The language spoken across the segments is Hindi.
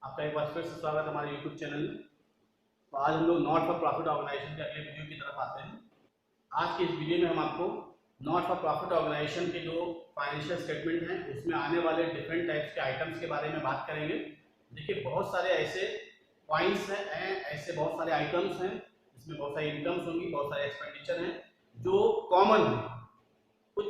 आपका एक बार फिर से स्वागत है हमारे YouTube चैनल में। तो आज हम लोग नॉट फॉर प्रॉफिट ऑर्गेनाइजेशन के अगले वीडियो की तरफ आते हैं। आज की इस वीडियो में हम आपको नॉट फॉर प्रॉफिट ऑर्गेनाइजेशन के जो फाइनेंशियल स्टेटमेंट हैं उसमें आने वाले डिफरेंट टाइप्स के आइटम्स के बारे में बात करेंगे। देखिए, बहुत सारे ऐसे पॉइंट्स हैं, ऐसे बहुत सारे आइटम्स हैं जिसमें बहुत सारी इनकम्स होंगी, बहुत सारे एक्सपेंडिचर हैं जो कॉमन हैं। कुछ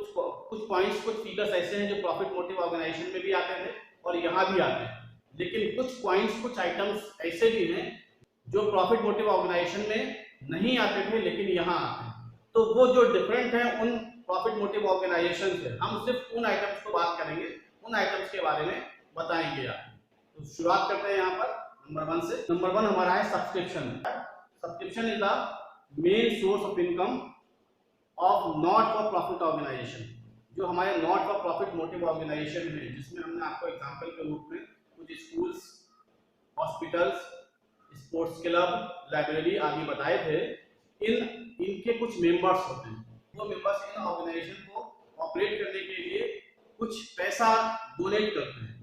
पॉइंट्स, कुछ फिगर्स ऐसे हैं जो प्रॉफिट मोटिव ऑर्गेनाइजेशन में भी आते थे और यहाँ भी आते हैं, लेकिन कुछ पॉइंट्स, कुछ आइटम्स ऐसे भी हैं जो प्रॉफिट मोटिव ऑर्गेनाइजेशन में नहीं आते थे लेकिन यहाँ आते हैं। तो वो जो डिफरेंट है उन प्रॉफिट मोटिव ऑर्गेनाइजेशन से, हम सिर्फ उन आइटम्स को बात करेंगे, उन आइटम्स के बारे में बताएंगे आपको। तो शुरुआत करते हैं यहाँ पर नंबर 1 से। नंबर 1 हमारा है subscription. Subscription is the main source of income of not for profit organization. जो हमारे not for profit motive organization है, जिसमें हमने आपको एग्जांपल के रूप में कुछ schools, hospitals, sports club, library आदि बताए थे, इनके कुछ मेंबर्स होते हैं। वो मेंबर्स इन ऑर्गेनाइजेशन को ऑपरेट करने के लिए कुछ पैसा डोनेट करते हैं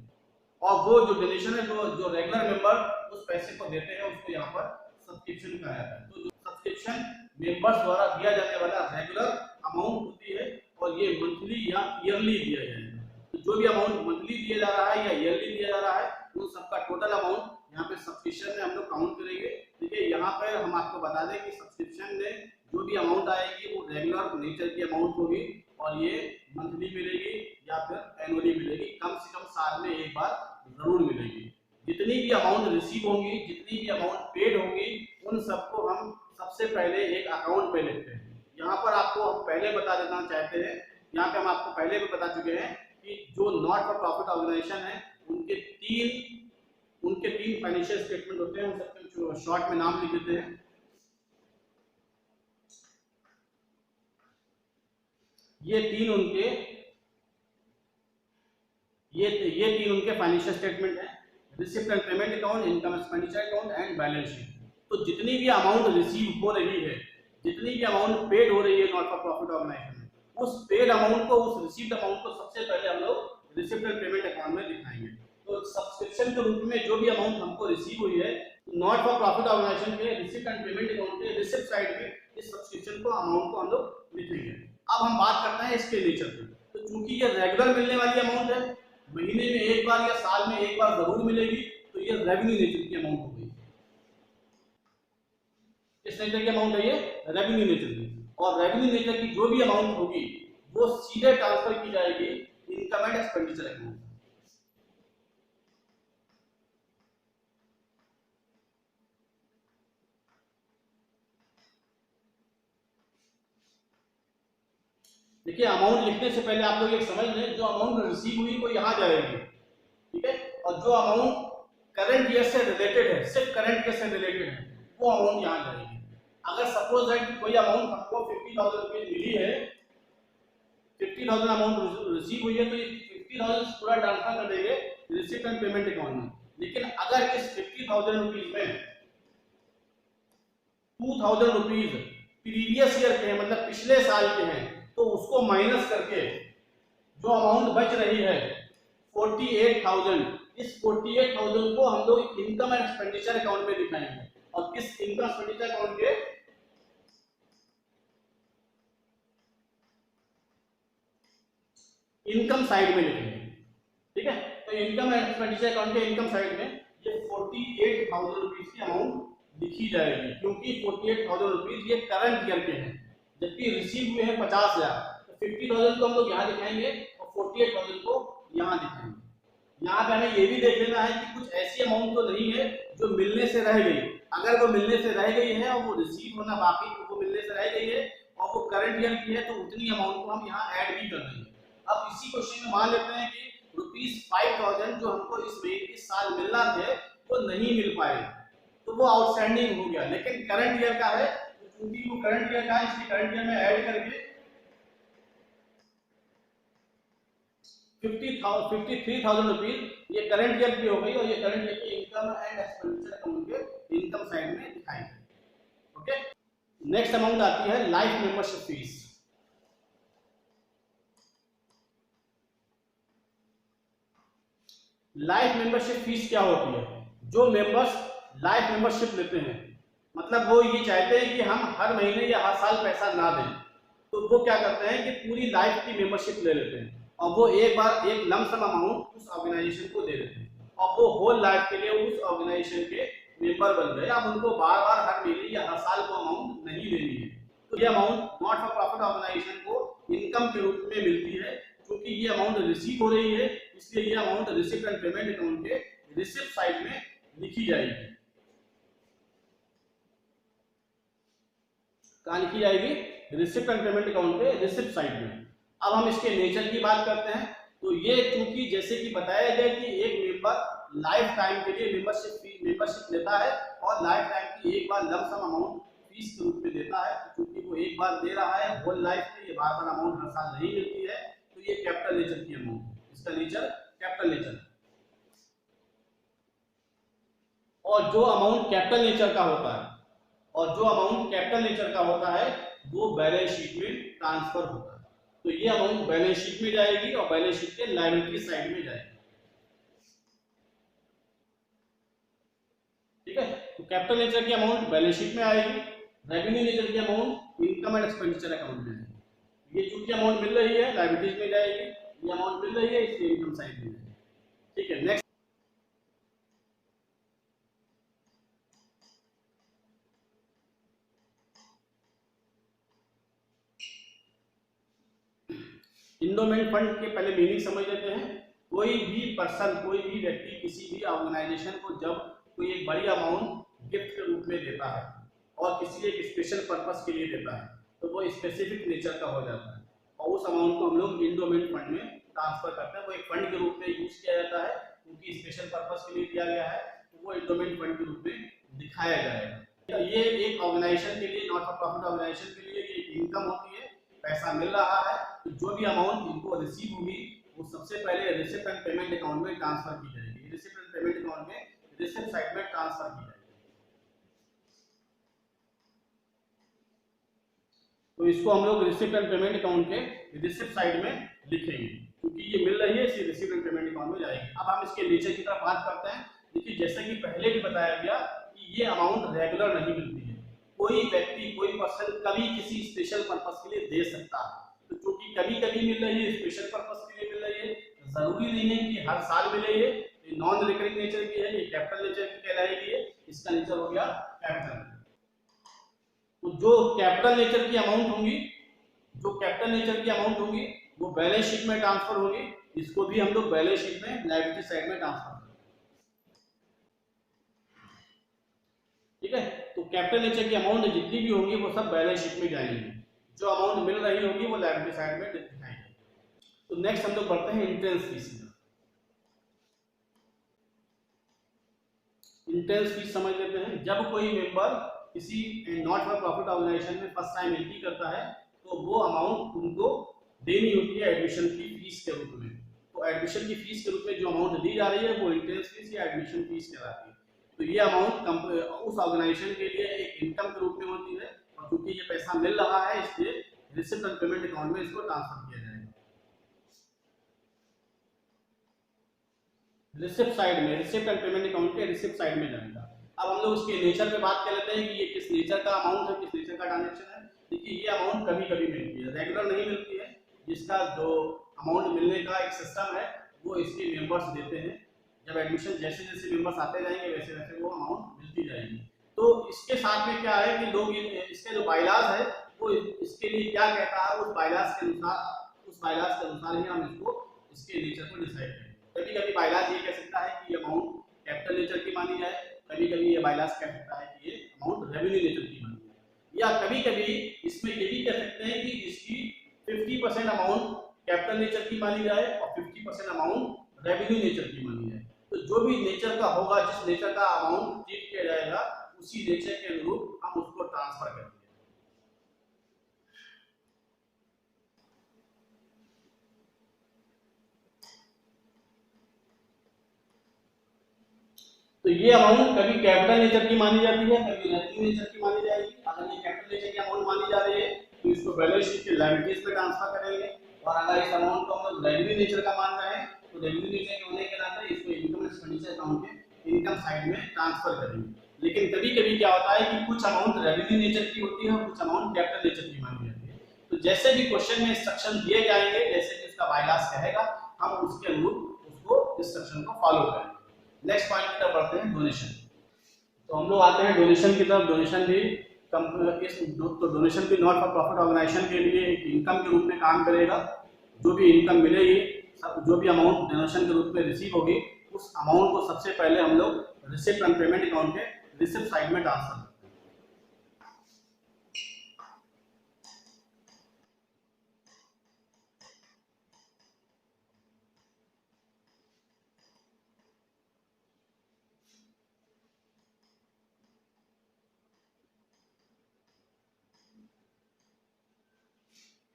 और वो जो डोनेशन है, जो रेगुलर मेंबर उस पैसे को देते हैं, उसको यहाँ पर सब्सक्रिप्शन कहा जाता है। तो जो सब्सक्रिप्शन मेंबर्स द्वारा दिया जाने वाला रेगुलर अमाउंट होती है और ये मंथली या ईयरली दिया जाएगा। तो जो भी अमाउंट मंथली दिया जा रहा है या ईयरली दिया जा रहा है, उन सबका टोटल अमाउंट यहाँ पे सब्सक्रिप्शन में हम लोग काउंट करेंगे। देखिए, यहाँ पर हम आपको बता दें कि सब्सक्रिप्शन में जो भी अमाउंट आएगी वो रेगुलर नेचर की अमाउंट होगी और ये मंथली मिलेगी या फिर एनुअली मिलेगी, कम से कम साल में एक बार जरूर मिलेगी। जितनी भी अमाउंट रिसीव होंगी, जितनी भी अमाउंट पेड होगी, उन सबको हम सबसे पहले एक अकाउंट पे लिखते हैं। यहाँ पर आपको हम पहले बता देना चाहते हैं, यहाँ पे हम आपको पहले भी बता चुके हैं कि जो नॉट फॉर प्रॉफिट ऑर्गेनाइजेशन है उनके तीन फाइनेंशियल स्टेटमेंट होते हैं। उन सबके शॉर्ट में नाम लिख देते हैं। ये तीन उनके फाइनेंशियल स्टेटमेंट हैं: receipt and payment account, income expenditure account and balance sheet. तो जितनी भी अमाउंट रिसीव हो रही है, जितनी भी अमाउंट पेड हो रही है नॉट फॉर प्रॉफिट ऑर्गेनाइजेशन में, उस पेड अमाउंट को, उस रिसीव्ड अमाउंट को सबसे पहले हम लोग रिसिप्ट एंड पेमेंट अकाउंट में दिखाएंगे। तो सब्सक्रिप्शन के रूप में जो भी अमाउंट हमको रिसीव हुई है, नॉट फॉर प्रॉफिट ऑर्गेनाइजेशन के रिसिप्ट एंड पेमेंट अकाउंट के रिसिप्ट साइड में इस सब्सक्रिप्शन को, अमाउंट को हम लोग लिखेंगे। अब हम बात करते हैं इसके नेचर की। तो चूंकि ये रेगुलर मिलने वाली अमाउंट है, महीने में एक बार या साल में एक बार जरूर मिलेगी, तो ये रेवेन्यू नेचर की अमाउंट हो गई। किस नेचर की अमाउंट है ये? रेवेन्यू नेचर की। और रेवेन्यू नेचर की जो भी अमाउंट होगी वो सीधे ट्रांसफर की जाएगी इनकम एंड एक्सपेंडिचर अकाउंट। देखिए, अमाउंट लिखने से पहले आप लोग एक समझ लें, जो अमाउंट रिसीव हुई वो यहां जाएगी, ठीक है, और जो अमाउंट करंट ईयर से रिलेटेड है, सिर्फ करंट ईयर से रिलेटेड है, वो अमाउंट यहां जाएगी। अगर सपोज दैट कोई अमाउंट हमको 50,000 रुपए मिली है, 50,000 अमाउंट रिसीव हुई है, तो ये 50,000 पूरा ट्रांसफर कर देंगे रिसिप्ट एंड पेमेंट अकाउंट में। लेकिन अगर इस 50,000 रुपीज में 2,000 रुपीज प्रीवियस ईयर के हैं, मतलब पिछले साल के हैं, तो उसको माइनस करके जो अमाउंट बच रही है 48,000, इस 48,000 को हम लोग इनकम एंड एक्सपेंडिचर अकाउंट में दिखाएंगे। और किस इनकम एक्सपेंडिचर अकाउंट के? इनकम साइड में लिखेंगे, ठीक है। तो इनकम एंड एक्सपेंडिचर अकाउंट के इनकम साइड में ये 48,000 रुपीज की अमाउंट लिखी जाएगी, क्योंकि 48,000 रुपीज ये करंट ईयर के हैं, जबकि रिसीव हुए हैं 50,000। तो 50,000 को हम लोग यहाँ दिखाएंगे और 48,000 को यहाँ दिखाएंगे। यहाँ पे हमें ये भी देख लेना है कि कुछ ऐसी अमाउंट तो नहीं है जो मिलने से रह गई। अगर वो मिलने से रह गई है और वो रिसीव होना बाकी, वो मिलने से रह गई है और वो करंट ईयर की है, तो उतनी अमाउंट को हम यहाँ ऐड भी कर देंगे। अब इसी क्वेश्चन में मान लेते हैं कि ₹5,000 जो हमको इस साल मिलना थे वो नहीं मिल पाए, तो वो आउटस्टैंडिंग हो गया। लेकिन करंट ईयर का है, तो चूंकि वो करंट ईयर का है, इसलिए करंट ईयर में ऐड करके 53,000 रुपीज ये करंट ईयर की हो गई और ये करंट ईयर की इनकम एंड एक्सपेंडिचर अकाउंट के इनकम साइड में दिखाएंगे। ओके, नेक्स्ट अमाउंट आती है life membership fees. Life membership fees क्या होती है? जो मेंबर्स लाइफ मेंबरशिप लेते हैं, मतलब वो ये चाहते हैं कि हम हर महीने या हर साल पैसा ना दें, तो वो क्या करते हैं कि पूरी लाइफ की मेंबरशिप ले लेते हैं और वो एक बार एक लमसम अमाउंट उस ऑर्गेनाइजेशन को दे देते हैं और वो होल लाइफ के लिए उस ऑर्गेनाइजेशन के मेंबर बन गए। अब उनको बार बार हर महीने या हर साल को अमाउंट नहीं देनी है, तो ये amount not for profit organization को इनकम के रूप में मिलती है। क्योंकि ये अमाउंट रिसीव हो रही है, इसलिए ये amount receipt and payment account के रिसिप्ट साइड में लिखी जाएगी। कहाँ लिखी जाएगी? रिसिप्ट एंड पेमेंट अकाउंट के रिसिप्ट साइड में। अब हम इसके नेचर की बात करते हैं। तो ये चूंकि जैसे कि बताया गया कि एक मेंबर लाइफ टाइम के लिए मेंबरशिप लेता है और लाइफ टाइम की एक बार लमसम अमाउंट फीस के रूप में देता है, तो चूंकि वो एक बार दे रहा है होल लाइफ में, ये बार बार अमाउंट हर साल नहीं मिलती है, तो ये कैपिटल नेचर की अमाउंट है। इसका नेचर कैपिटल नेचर। और जो अमाउंट कैपिटल नेचर का होता है वो बैलेंस शीट में ट्रांसफर होता है। तो ये अमाउंट बैलेंस शीट में जाएगी और बैलेंस शीट के लायबिलिटी साइड में जाएगी। ठीक है, तो कैपिटल नेचर की अमाउंट बैलेंस शीट में आएगी, रेवेन्यू नेचर की amount income and expenditure account में आएगी। ये चूंकि अमाउंट मिल रही है लायबिलिटीज में जाएगी, ये अमाउंट मिल रही है इसलिए इनकम साइड में जाएगी। ठीक है, नेक्स्ट इंडोमेंट फंड के पहले मीनिंग समझ लेते हैं। कोई भी पर्सन, कोई भी व्यक्ति किसी भी ऑर्गेनाइजेशन को जब कोई एक बड़ी अमाउंट गिफ्ट के रूप में देता है और किसी एक स्पेशल पर्पस के लिए देता है, तो वो स्पेसिफिक नेचर का हो जाता है और उस अमाउंट को हम लोग इंडोमेंट फंड में ट्रांसफर करते हैं। वो एक फंड के रूप में यूज किया जाता है क्योंकि स्पेशल पर्पस के लिए दिया गया है, तो वो इंडोमेंट फंड के रूप में दिखाया जाएगा। ये एक ऑर्गेनाइजेशन के लिए, नॉट फॉर प्रॉफिट ऑर्गेनाइजेशन के लिए ये इनकम होती है, पैसा मिल रहा है, तो जो भी अमाउंट इनको रिसीव होगी वो सबसे पहले रिसिप्ट एंड पेमेंट अकाउंट में ट्रांसफर की जाएगी। रिसिप्ट एंड पेमेंट अकाउंट में रिसिप्ट साइड में ट्रांसफर की जाएगी। तो इसको हम लोग रिसिप्ट एंड पेमेंट अकाउंट के रिसिप्ट साइड में लिखेंगे क्योंकि ये मिल रही है, इसी रिसिप्ट एंड पेमेंट अकाउंट में जाएगी। अब हम इसके नेचर की तरफ बात करते हैं। देखिए, जैसे कि पहले भी बताया गया कि ये अमाउंट रेगुलर नहीं मिलती है। कोई व्यक्ति, कोई पर्सन कभी किसी स्पेशल पर्पस के लिए दे सकता है, तो क्योंकि कभी कभी मिल रही है, स्पेशल पर्पस के लिए मिल रही है, जरूरी नहीं है कि हर साल मिले। ये नॉन रिकरिंग नेचर की है, ये कैपिटल नेचर की कहलाएगी है। इसका नेचर हो गया कैपिटल। तो जो कैपिटल नेचर की अमाउंट होगी वो बैलेंस शीट में ट्रांसफर होगी। इसको भी हम लोग बैलेंस शीट में लायबिलिटी साइड में ट्रांसफर करेंगे। ठीक है, तो कैपिटल नेचर की अमाउंट जितनी भी होंगी वो सब बैलेंस शीट में जाएंगी, जो अमाउंट मिल रही होगी वो लायबिलिटी साइड में दिखाएंगे। तो नेक्स्ट हम लोग बढ़ते हैं इंट्रेंस फीस में। इंट्रेंस फीस समझ लेते हैं। जब कोई मेंबर किसी नॉट फॉर प्रॉफिट ऑर्गेनाइजेशन में फर्स्ट टाइम एंट्री करता है तो वो अमाउंट उनको देनी होती है एडमिशन की फीस के रूप में। तो एडमिशन की फीस के रूप में जो अमाउंट दी जा रही है वो इंट्रेंस फीस या एडमिशन फीस कहलाती है। तो ये अमाउंट उस ऑर्गेनाइजेशन के लिए एक इनकम के रूप में होती है और क्योंकि ये पैसा मिल रहा है इसलिए रिसिप्ट एंड पेमेंट अकाउंट में इसको ट्रांसफर किया जाएगा। रिसिप्ट साइड में, रिसिप्ट एंड पेमेंट अकाउंट के रिसिप्ट साइड में जाएगा। अब हम लोग इसके नेचर पे बात कर लेते हैं कि ये किस नेचर का अमाउंट है, किस नेचर का ट्रांजैक्शन है। देखिए, ये अमाउंट कभी कभी मिलती है, रेगुलर नहीं मिलती है। जिसका जो अमाउंट मिलने का एक सिस्टम है वो इसके मेंबर्स देते हैं। जब एडमिशन जैसे जैसे मेंबर्स आते जाएंगे वैसे वैसे वो अमाउंट मिलती जाएगी। तो इसके साथ में क्या है कि लोग इसके जो बायलाज है वो इसके लिए क्या कहता है, उस बायलाज के अनुसार ही हम इसके नेचर को डिसाइड करें। कभी कभी बायलाज ये कह सकता है कि ये अमाउंट कैपिटल नेचर की मानी जाए, कभी कभी ये बायलाज कह सकता है कि ये अमाउंट रेवेन्यू नेचर की मानी जाए, या कभी कभी इसमें ये भी कह सकते हैं कि इसकी 50% अमाउंट कैपिटल नेचर की मानी जाए और 50% अमाउंट रेवेन्यू नेचर की मानी जाए। तो जो भी नेचर का होगा, जिस नेचर का अमाउंट ट्रीट किया जाएगा, उसी नेचर के अनुरूप हम उसको ट्रांसफर करेंगे। तो ये अमाउंट कभी कैपिटल नेचर की मानी जाती है, कभी रेवेन्यू नेचर की मानी जाएगी। अगर ये कैपिटल नेचर की अमाउंट मानी जा रही है तो इसको बैलेंस शीट के लायबिलिटीज में ट्रांसफर करेंगे, और अगर इस अमाउंट को हम लोग रेवेन्यू नेचर का मान रहे हैं तो रेवेन्यू नेचर के होने के नाते इसको इनकम एक्सपेंडिचर अकाउंट के इनकम साइड में ट्रांसफर करेंगे। लेकिन कभी कभी क्या होता है कि कुछ अमाउंट रेवेन्यू नेचर की होती है और कुछ अमाउंट कैपिटल नेचर की मानी जाती है। तो जैसे भी क्वेश्चन में इंस्ट्रक्शन दिए जाएंगे, जैसे कि उसका बायलास कहेगा, हम उसके अनुरूप उसको इंस्ट्रक्शन को फॉलो करेंगे। नेक्स्ट पॉइंट की तरफ बढ़ते हैं, डोनेशन। तो हम लोग आते हैं डोनेशन की तरफ। डोनेशन भी तो डोनेशन भी नॉट फॉर प्रॉफिट ऑर्गेनाइजेशन के लिए एक इनकम के रूप में काम करेगा। जो भी इनकम मिलेगी, जो भी अमाउंट डोनेशन के रूप में रिसीव होगी, उस अमाउंट को सबसे पहले हम लोग रिसिप्ट एंड पेमेंट अकाउंट के रिसिप्ट साइड में ट्रांसफर करते हैं।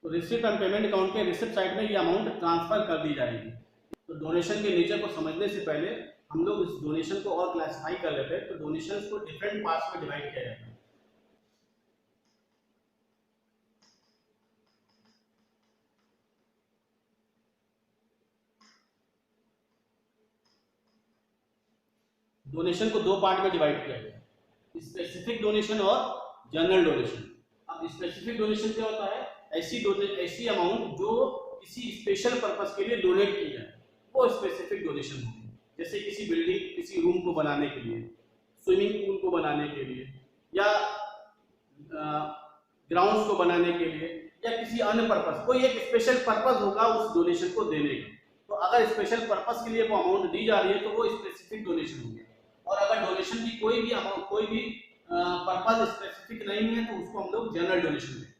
तो रिसिप्ट एंड पेमेंट अकाउंट के रिसिप्ट साइड में ये अमाउंट ट्रांसफर कर दी जाएगी। तो डोनेशन के नेचर को समझने से पहले हम लोग इस डोनेशन को और क्लासिफाई कर लेते हैं। तो डोनेशन को डिफरेंट पार्ट्स में डिवाइड किया जाता है। डोनेशन को दो पार्ट में डिवाइड किया गया है, स्पेसिफिक डोनेशन और जनरल डोनेशन। अब स्पेसिफिक डोनेशन क्या होता है? ऐसी अमाउंट जो किसी स्पेशल पर्पस के लिए डोनेट की जाए, वो स्पेसिफिक डोनेशन होगी। जैसे किसी बिल्डिंग, किसी रूम को बनाने के लिए, स्विमिंग पूल को बनाने के लिए, या ग्राउंड्स को बनाने के लिए, या किसी अन्य पर्पस, कोई एक स्पेशल पर्पस होगा उस डोनेशन को देने का। तो अगर स्पेशल पर्पस के लिए वो अमाउंट दी जा रही है तो वो स्पेसिफिक डोनेशन होगी। और अगर डोनेशन की कोई भी अमाउंट, कोई भी पर्पस स्पेसिफिक नहीं है, तो उसको हम लोग जनरल डोनेशन देते हैं।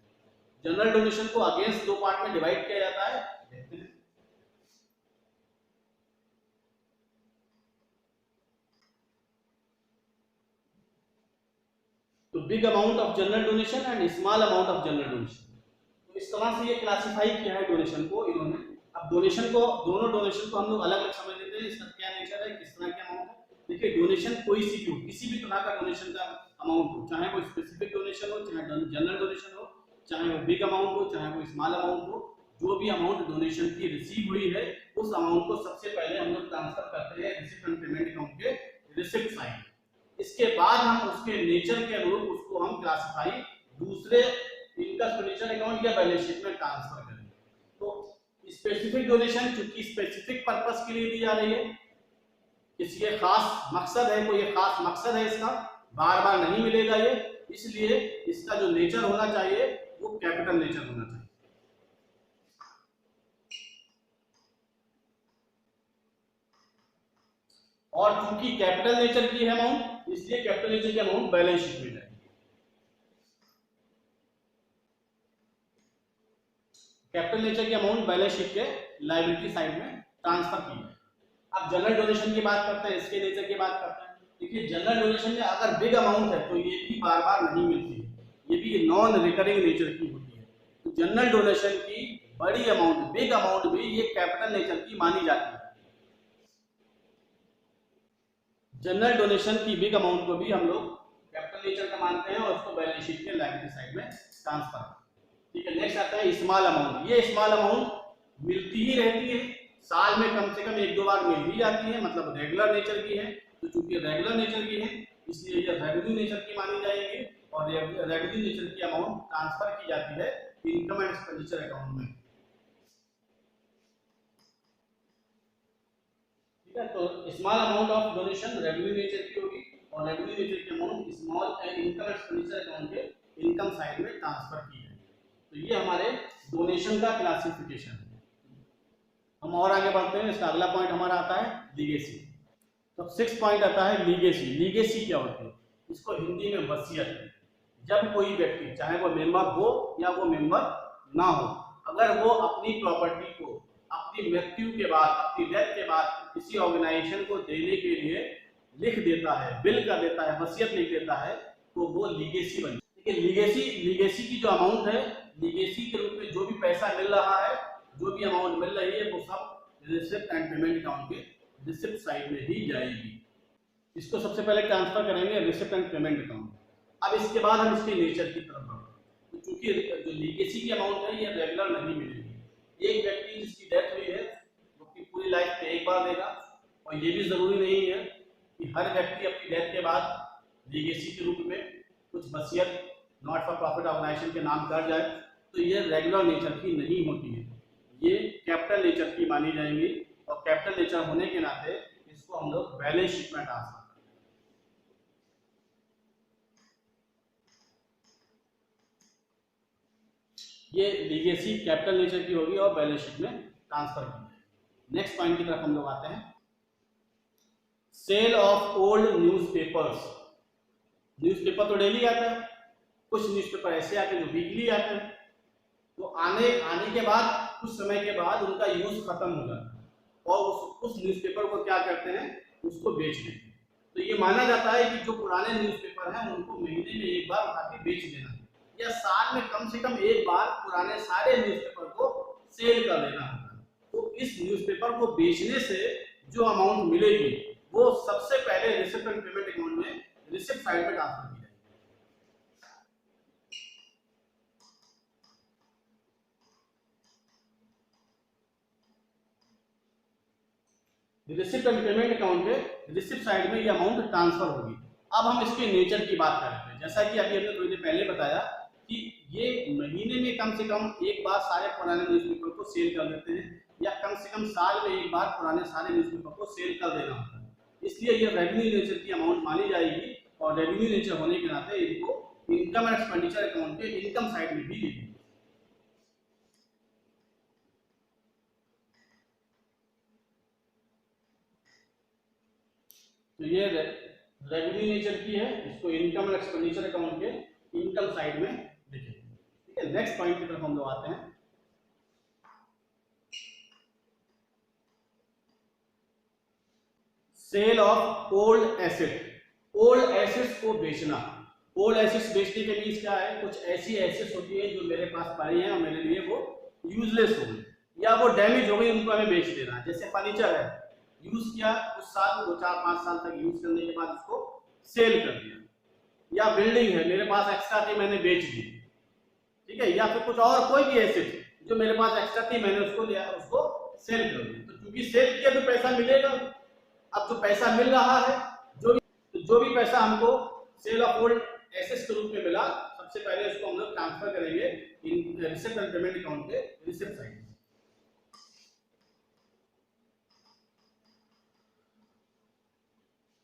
जनरल डोनेशन को अगेंस्ट दो पार्ट में डिवाइड किया जाता है। तो big amount of general donation and small amount of general donation. तो इस तरह से ये क्लासिफाई किया है डोनेशन को इन्होंने। अब डोनेशन को, दोनों डोनेशन को हम लोग अलग अलग समझ लेते हैं, इसका क्या नेचर है, किस तरह के अमाउंट है। देखिए, डोनेशन कोई सी भी हो, किसी भी तरह का डोनेशन का अमाउंट हो, चाहे वो स्पेसिफिक डोनेशन हो, चाहे जनरल डोनेशन हो, चाहे वो बिग अमाउंट हो, चाहे वो स्मॉल अमाउंट हो, जो भी अमाउंट डोनेशन की रिसीव हुई है, उस अमाउंट को सबसे पहले हम लोग ट्रांसफर करते हैं रिसिप्ट एंड पेमेंट अकाउंट के रिसिप्ट साइड। इसके बाद हम उसके नेचर के अनुरूप उसको हम क्लासिफाई दूसरे इनकम एक्सपेंडिचर अकाउंट या बैलेंस शीट में ट्रांसफर करेंगे। तो स्पेसिफिक डोनेशन चूंकि स्पेसिफिक पर्पस के लिए दी जा रही है, किसी एक खास मकसद है, कोई एक खास मकसद है इसका, बार बार नहीं मिलेगा ये, इसलिए इसका जो नेचर होना चाहिए वो कैपिटल नेचर होना चाहिए। और चूंकि कैपिटल नेचर की है अमाउंट, इसलिए कैपिटल नेचर की अमाउंट बैलेंस शीट में जाएगी। कैपिटल नेचर की अमाउंट बैलेंस शीट के लायबिलिटी साइड में ट्रांसफर की है। अब जनरल डोनेशन की बात करते हैं, इसके नेचर की बात करते हैं। देखिए, जनरल डोनेशन में अगर बिग अमाउंट है तो ये भी बार बार नहीं मिलती है, ये भी नॉन रिकरिंग नेचर की होती है। तो जनरल डोनेशन की बड़ी अमाउंट, बिग अमाउंट भी ये कैपिटल नेचर की मानी जाती है। जनरल डोनेशन की बिग अमाउंट को भी हम लोग कैपिटल नेचर का मानते हैं और उसको बैलेंस शीट के लायबिलिटी साइड में ट्रांसफर। ठीक है, नेक्स्ट आता है स्मॉल अमाउंट। ये स्मॉल अमाउंट मिलती ही रहती है, साल में कम से कम एक दो बार मिल ही जाती है, मतलब रेगुलर नेचर की है। तो चूंकि रेगुलर नेचर की है, इसलिए ये रेवेन्यू नेचर की मानी जाएगी और रेवेन्यू नेचर की अमाउंट ट्रांसफर की जाती है इनकम एंड एक्सपेंडिचर अकाउंट में। ठीक है, तो small amount of donation revenue nature की होगी और रेवेन्यू नेचर की amount small income expenditure account के इनकम साइड में ट्रांसफर की है। तो ये हमारे डोनेशन का क्लासिफिकेशन है। हम और आगे बढ़ते हैं, इसका अगला पॉइंट हमारा आता है लीगेसी। तो 6 पॉइंट आता है लीगेसी। लीगेसी क्या होती है? इसको हिंदी में वसीयत। जब कोई व्यक्ति, चाहे वो मेंबर हो या वो मेंबर ना हो, अगर वो अपनी प्रॉपर्टी को अपनी मृत्यु के बाद, अपनी डेथ के बाद किसी ऑर्गेनाइजेशन को देने के लिए लिख देता है, बिल कर देता है, वसीयत लिख देता है, तो वो लीगेसी बन। देखिए, लीगेसी की जो अमाउंट है, लीगेसी के रूप में जो भी पैसा मिल रहा है, जो भी अमाउंट मिल रही है, वो सब रिसिप्ट एंड पेमेंट अकाउंट के रिसिप्ट साइड में ही जाएगी। इसको सबसे पहले ट्रांसफर करेंगे रिसिप्ट एंड पेमेंट अकाउंट। अब इसके बाद हम इसके नेचर की तरफ बढ़ते हैं। तो चूंकि जो लीगेसी की अमाउंट है, ये रेगुलर नहीं मिलेगी। एक व्यक्ति जिसकी डेथ हुई है, वो अपनी पूरी लाइफ में एक बार देगा, और ये भी जरूरी नहीं है कि हर व्यक्ति अपनी डेथ के बाद लीगेसी के रूप में कुछ वसीयत नॉट फॉर प्रॉफिट ऑर्गेनाइजेशन के नाम कर जाए, तो ये रेगुलर नेचर की नहीं होती है, ये कैपिटल नेचर की मानी जाएंगी। और कैपिटल नेचर होने के नाते इसको हम लोग बैलेंस शीट में ट्रांसफर, ये लीगेसी कैपिटल नेचर की होगी और बैलेंस शीट में ट्रांसफर की जाएगी। नेक्स्ट पॉइंट की तरफ हम लोग आते हैं, sale of old newspapers. Newspaper तो डेली आता है, कुछ न्यूज़पेपर ऐसे आते हैं जो वीकली आते हैं, तो आने के बाद कुछ समय के बाद उनका यूज खत्म हो जाता है और उस न्यूज़पेपर को क्या करते हैं, उसको बेच देते हैं। तो ये माना जाता है कि जो पुराने न्यूज़पेपर हैं उनको महीने में एक बार उठा के बेच देना है, या साल में कम से कम एक बार पुराने सारे न्यूज़पेपर को सेल कर देना होगा। तो इस न्यूज़पेपर को बेचने से जो अमाउंट मिलेगी वो सबसे पहले रिसिप्ट एंड पेमेंट अकाउंट में रिसिप्ट साइड में ट्रांसफर की जाएगी। रिसिप्ट एंड पेमेंट अकाउंट में रिसिप्ट साइड में ये अमाउंट ट्रांसफर होगी। अब हम इसके नेचर की बात करते हैं। जैसा कि अभी हमने थोड़ी देर पहले बताया कि ये महीने में कम से कम एक बार सारे पुराने न्यूज़पेपर को सेल कर देते हैं, या कम से कम साल में एक बार पुराने सारे न्यूज़पेपर को सेल कर देना होता है, इसलिए ये रेवेन्यू नेचर की अमाउंट मानी जाएगी। और रेवेन्यू नेचर होने के नाते इनको इनकम एंड एक्सपेंडिचर अकाउंट के इनकम साइड में भी लिखी। तो ये रेवेन्यू नेचर की है, इसको इनकम एंड एक्सपेंडिचर अकाउंट के इनकम साइड में लिखें। ठीक है, नेक्स्ट पॉइंट की तरफ हम लोग आते हैं, sale of old asset. Old assets को बेचना। ओल्ड एसेट्स बेचने के लिए क्या है, कुछ ऐसी एसेट्स होती है जो मेरे पास पड़ी है और मेरे लिए वो यूजलेस हो गई या वो डैमेज हो गई, उनको हमें बेच देना। जैसे फर्नीचर है, यूज किया कुछ साल, 2 4 5 साल तक यूज करने के बाद उसको सेल कर दिया। या बिल्डिंग है, मेरे पास एक्स्ट्रा थी, मैंने बेच दी। ठीक है, या फिर कुछ और कोई भी एसेट जो मेरे पास एक्स्ट्रा थी, मैंने उसको लिया, उसको सेल कर दिया। तो क्योंकि सेल किया तो पैसा मिलेगा। अब जो पैसा मिल रहा है, जो भी पैसा हमको सेल ऑफ ओल्ड एसेट्स के रूप में मिला, सबसे पहले उसको हम लोग ट्रांसफर करेंगे in receipt and payment account के रिसिप्ट साइड।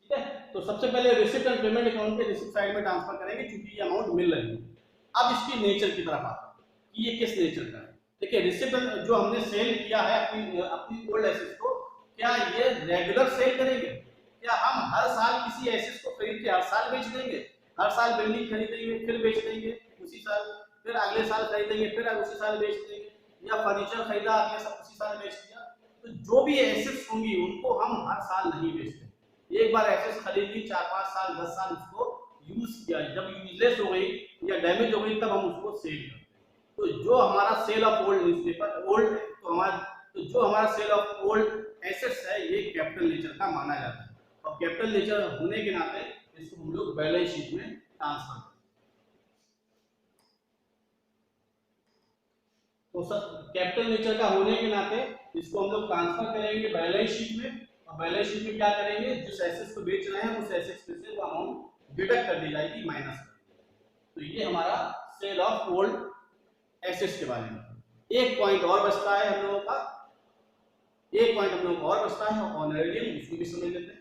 ठीक है, तो सबसे पहले रिसिप्ट एंड पेमेंट अकाउंट के रिसिप्ट साइड में ट्रांसफर करेंगे क्योंकि ये अमाउंट मिल रही है। अब इसकी नेचर की तरफ आते हैं कि ये किस नेचर का है। देखिए, रिसिप्ट जो हमने सेल किया है अपनी ओल्ड एसेट्स को, क्या ये रेगुलर सेल करेंगे? क्या हम हर साल किसी एसेट्स को खरीद के हर साल बेच देंगे? हर साल बिल्डिंग खरीदेंगे फिर बेच देंगे उसी साल, फिर अगले साल खरीदेंगे फिर उसी साल बेच देंगे, या फर्नीचर खरीदा अगले साल उसी साल बेच दिया? तो जो भी एसेट्स होंगी उनको हम हर साल नहीं बेचते। एक बार एसेट्स खरीद ली, 4 5 साल 10 साल उसको यूज किया, जब यूजलेस हो गई या डैमेज हो गई तब हम उसको सेल करते। तो जो हमारा sale of old newspaper old तो जो हमारा सेल ऑफ ओल्ड एसेट्स है, ये कैपिटल नेचर का माना जाता है। और कैपिटल नेचर होने के नाते इसको हम लोग बैलेंस शीट में ट्रांसफर करते हैं। तो सब कैपिटल नेचर का होने के नाते इसको हम लोग ट्रांसफर करेंगे बैलेंस शीट में। और बैलेंस शीट में क्या करेंगे, जिस एसेट्स को बेच रहे हैं उस एसेट्स में से वो अमाउंट डिडक्ट कर दी जाएगी, माइनस कर दी जाएगी। तो ये हमारा सेल ऑफ ओल्ड एसेट्स के बारे में। एक पॉइंट और बचता है हम लोगों का, एक पॉइंट हम लोगों को और बचता है ऑनरेरियम, उसको भी समझ लेते हैं।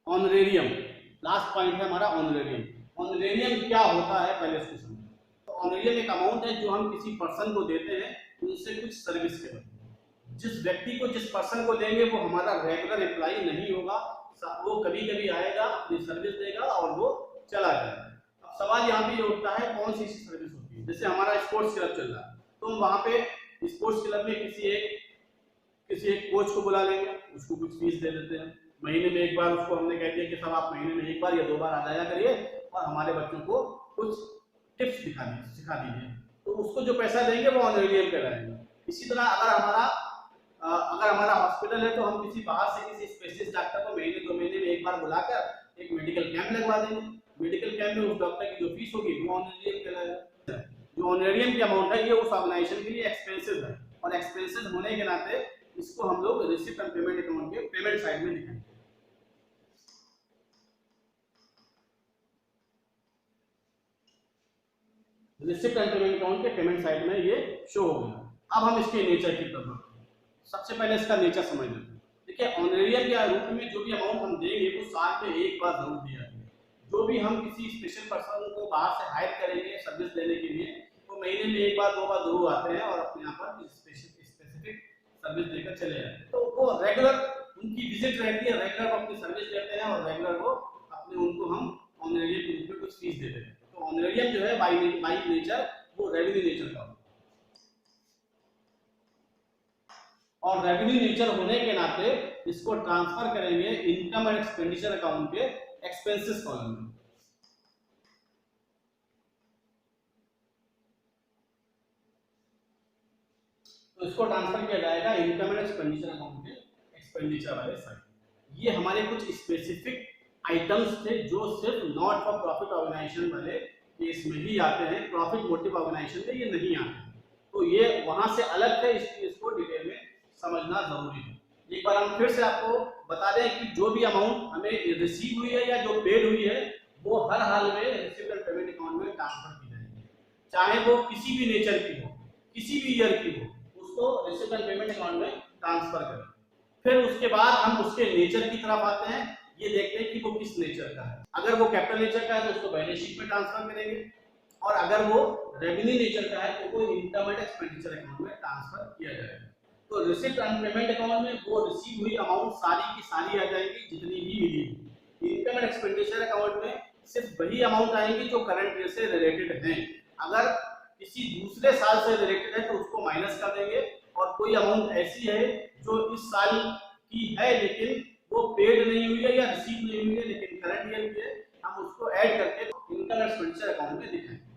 ऑनरेरियम लास्ट पॉइंट है हमारा, ऑनरेरियम। ऑनरेरियम क्या होता है पहले इसको समझें। तो ऑनरेरियम एक अमाउंट है जो हम किसी पर्सन को देते हैं उनसे कुछ सर्विस के बदले। जिस व्यक्ति को, जिस पर्सन को देंगे वो हमारा रेगुलर एम्प्लॉय नहीं होगा, वो कभी कभी आएगा, अपनी सर्विस देगा और वो चला जाएगा। अब सवाल यहाँ पे ये उठता है कौन सी सर्विस होती है। जैसे हमारा स्पोर्ट्स क्लब चल रहा है, तो हम वहाँ पे स्पोर्ट्स क्लब में किसी एक कोच को बुला लेंगे, उसको कुछ फीस दे देते हैं। महीने में एक बार उसको हमने कह दिया कि सब आप महीने में एक बार या 2 बार आ जाया करिए और हमारे बच्चों को कुछ टिप्स सिखा दीजिए। तो उसको जो पैसा देंगे वो ऑनरेरियम कहलाएगा। इसी तरह अगर हमारा हॉस्पिटल है तो हम किसी बाहर से किसी स्पेशलिस्ट डॉक्टर को महीने 2 महीने में एक बार बुलाकर एक मेडिकल कैंप लगवा देंगे। मेडिकल कैंप में उस डॉक्टर की जो फीस होगी वो ऑनरेरियम कहलाएगा। जो ऑनरेरियम की अमाउंट है ये उस ऑर्गेनाइजेशन के लिए एक्सपेंसेस है, और एक्सपेंसेस होने के नाते इसको हम लोग रिसिप्ट एंड पेमेंट अकाउंट के पेमेंट साइड में दिखाएंगे। रिसिप्ट एंड पेमेंट अकाउंट के पेमेंट साइड में ये शो हो गया। अब हम इसके नेचर की तरफ बढ़ते हैं। सबसे पहले इसका नेचर समझ लेते हैं। देखिए, ऑनरेरियम के रूप में जो भी अमाउंट हम देंगे वो साल में एक बार जरूर दिया जाएगा। जो भी हम किसी स्पेशल पर्सन को बाहर से हायर करेंगे सर्विस देने के लिए, तो महीने में एक बार दो बार जरूर आते हैं और अपने यहाँ पर स्पेसिफिक सर्विस देकर चले जाते हैं। तो वो रेगुलर उनकी विजिट रहती है, रेगुलर वो अपनी सर्विस देते हैं और रेगुलर वो अपने उनको हम ऑनरेरियम के रूप में कुछ फीस देते हैं। तो ऑनरेरियम जो है बाई नेचर वो रेवेन्यू नेचर का होता है, और रेवेन्यू नेचर होने के नाते इसको ट्रांसफर करेंगे इनकम एंड एक्सपेंडिचर अकाउंट के एक्सपेंसेस कॉलम में। तो इसको ट्रांसफर किया जाएगा इनकम एंड एक्सपेंडिचर अकाउंट के एक्सपेंडिचर वाले साइड। ये हमारे कुछ स्पेसिफिक आइटम्स थे जो सिर्फ नॉट फॉर प्रॉफिट ऑर्गेनाइजेशन वाले केस में ही आते हैं, प्रॉफिट मोटिव ऑर्गेनाइजेशन में ये नहीं आते हैं। तो ये वहां से अलग है, इसलिए इसको डिटेल में समझना जरूरी है। एक बार हम फिर से आपको बता दें कि जो भी अमाउंट हमें रिसीव हुई है या जो पेड हुई है वो हर हाल में रिसीव्ड एंड पेमेंट अकाउंट में ट्रांसफर की जाएगी, चाहे वो किसी भी नेचर की हो, किसी भी ईयर की हो, उसको रिसीव्ड एंड पेमेंट अकाउंट में ट्रांसफर करें। फिर उसके बाद हम उसके नेचर की तरफ आते हैं, ये देखते हैं कि वो किस नेचर का है। अगर वो कैपिटल नेचर का है तो उसको बैलेंस शीट में ट्रांसफर करेंगे, और अगर वो रेवेन्यू नेचर का है तो वो इनकम एंड एक्सपेंडिचर अकाउंट में ट्रांसफर किया जाएगा। तो रिसिप्ट एंड पेमेंट अकाउंट में वो रिसीव हुई अमाउंट सारी की सारी आ जाएंगी जितनी भी मिली है। इनकम एंड एक्सपेंडिचर अकाउंट में सिर्फ वही अमाउंट आएंगी जो करंट ईयर से रिलेटेड हैं। अगर किसी दूसरे साल से रिलेटेड है तो उसको माइनस कर देंगे, और कोई अमाउंट ऐसी है जो इस साल की है लेकिन वो पेड नहीं हुई है या रिसीव नहीं हुई है लेकिन करंट ईयर की है, हम उसको ऐड करके इनकम एक्सपेंडिचर अकाउंट में दिखाएंगे।